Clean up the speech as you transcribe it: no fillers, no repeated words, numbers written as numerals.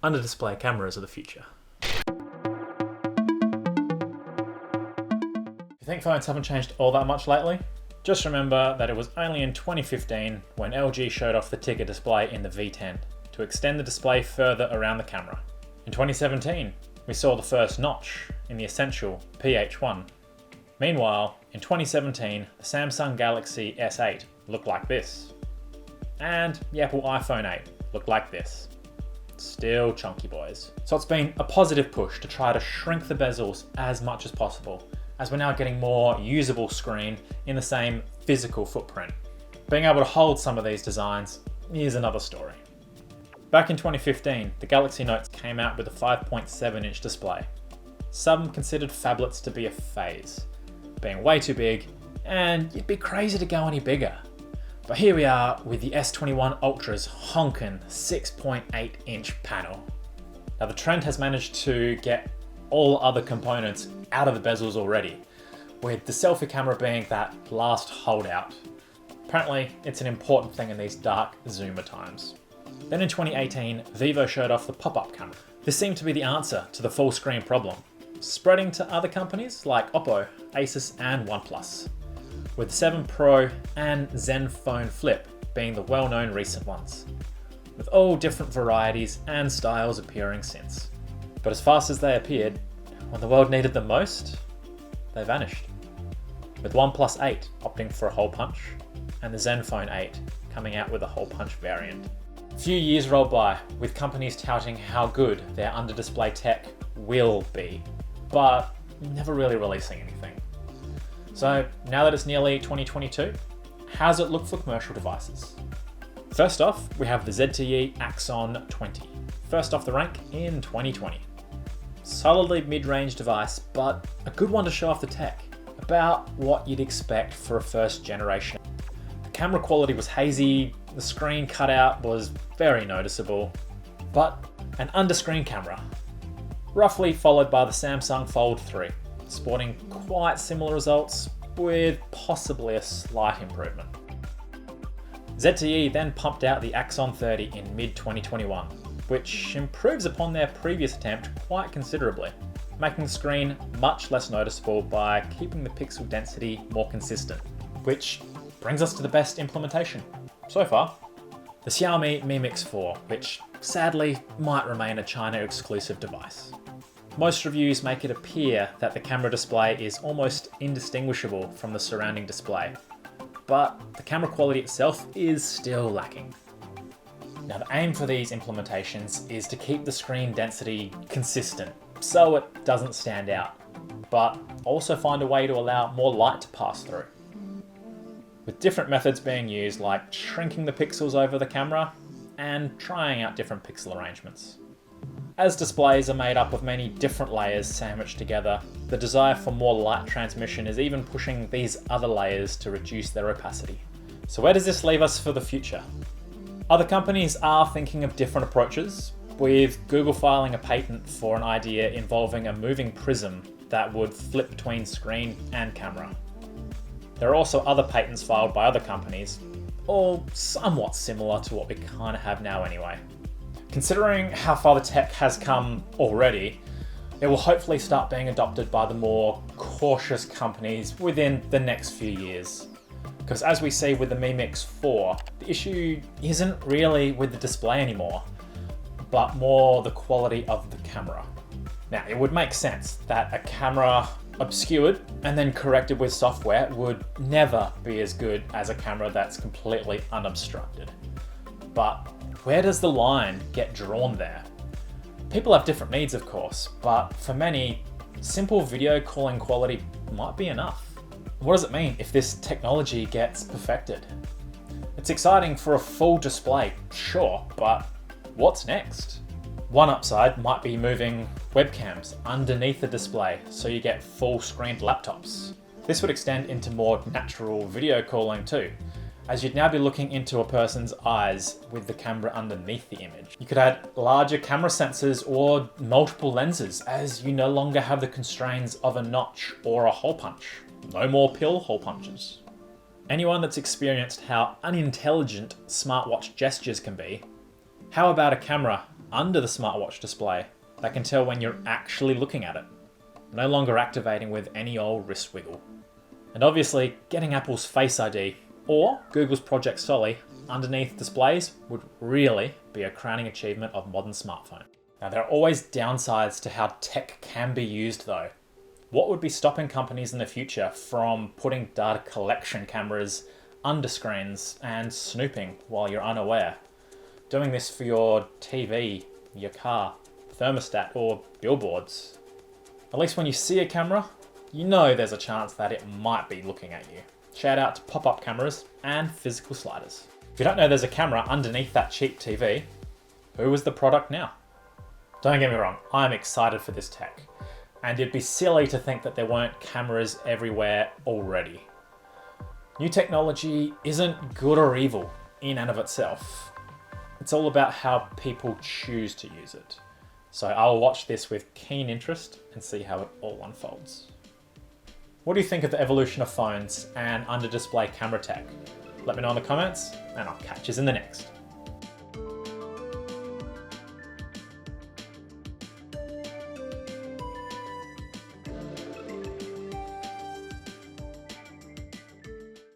under-display cameras of the future. If you think phones haven't changed all that much lately, just remember that it was only in 2015 when LG showed off the ticker display in the V10 to extend the display further around the camera. In 2017, we saw the first notch in the essential PH1. Meanwhile, in 2017, the Samsung Galaxy S8 looked like this. And the Apple iPhone 8 looked like this. Still chunky boys. So it's been a positive push to try to shrink the bezels as much as possible, as we're now getting more usable screen in the same physical footprint. Being able to hold some of these designs is another story. Back in 2015, the Galaxy Note came out with a 5.7-inch display. Some considered phablets to be a phase, being way too big, and you'd be crazy to go any bigger. But here we are with the S21 Ultra's honkin' 6.8-inch panel. Now the trend has managed to get all other components out of the bezels already, with the selfie camera being that last holdout. Apparently, it's an important thing in these dark zoomer times. Then in 2018, Vivo showed off the pop-up camera. This seemed to be the answer to the full screen problem, spreading to other companies like Oppo, Asus and OnePlus, with 7 Pro and Zenfone Flip being the well-known recent ones, with all different varieties and styles appearing since. But as fast as they appeared, when the world needed them most, they vanished, with OnePlus 8 opting for a hole punch and the Zenfone 8 coming out with a hole punch variant. A few years rolled by with companies touting how good their under-display tech will be, but never really releasing anything. So now that it's nearly 2022, how's it look for commercial devices? First off, we have the ZTE Axon 20, first off the rank in 2020. Solidly mid-range device, but a good one to show off the tech, about what you'd expect for a first generation. The camera quality was hazy, the screen cutout was very noticeable, but an under-screen camera, roughly followed by the Samsung Fold 3. Sporting quite similar results with possibly a slight improvement. ZTE then pumped out the Axon 30 in mid-2021, which improves upon their previous attempt quite considerably, making the screen much less noticeable by keeping the pixel density more consistent, which brings us to the best implementation so far, the Xiaomi Mi Mix 4, which sadly might remain a China exclusive device. Most reviews make it appear that the camera display is almost indistinguishable from the surrounding display, but the camera quality itself is still lacking. Now the aim for these implementations is to keep the screen density consistent so it doesn't stand out, but also find a way to allow more light to pass through, with different methods being used like shrinking the pixels over the camera and trying out different pixel arrangements. As displays are made up of many different layers sandwiched together, the desire for more light transmission is even pushing these other layers to reduce their opacity. So where does this leave us for the future? Other companies are thinking of different approaches, with Google filing a patent for an idea involving a moving prism that would flip between screen and camera. There are also other patents filed by other companies, all somewhat similar to what we kind of have now anyway. Considering how far the tech has come already, it will hopefully start being adopted by the more cautious companies within the next few years. Because as we see with the Mi Mix 4, the issue isn't really with the display anymore, but more the quality of the camera. Now, it would make sense that a camera obscured and then corrected with software would never be as good as a camera that's completely unobstructed. But where does the line get drawn there? People have different needs, of course, but for many, simple video calling quality might be enough. What does it mean if this technology gets perfected? It's exciting for a full display, sure, but what's next? One upside might be moving webcams underneath the display so you get full-screened laptops. This would extend into more natural video calling too, as you'd now be looking into a person's eyes with the camera underneath the image. You could add larger camera sensors or multiple lenses, as you no longer have the constraints of a notch or a hole punch. No more pill hole punches. Anyone that's experienced how unintelligent smartwatch gestures can be, how about a camera under the smartwatch display that can tell when you're actually looking at it, no longer activating with any old wrist wiggle. And obviously, getting Apple's Face ID or Google's Project Soli underneath displays would really be a crowning achievement of modern smartphone. Now, there are always downsides to how tech can be used though. What would be stopping companies in the future from putting data collection cameras under screens and snooping while you're unaware? Doing this for your TV, your car, thermostat, or billboards. At least when you see a camera, you know there's a chance that it might be looking at you. Shout out to pop-up cameras and physical sliders. If you don't know there's a camera underneath that cheap TV, who is the product now? Don't get me wrong, I'm excited for this tech. And it'd be silly to think that there weren't cameras everywhere already. New technology isn't good or evil in and of itself. It's all about how people choose to use it. So I'll watch this with keen interest and see how it all unfolds. What do you think of the evolution of phones and under-display camera tech? Let me know in the comments, and I'll catch you in the next.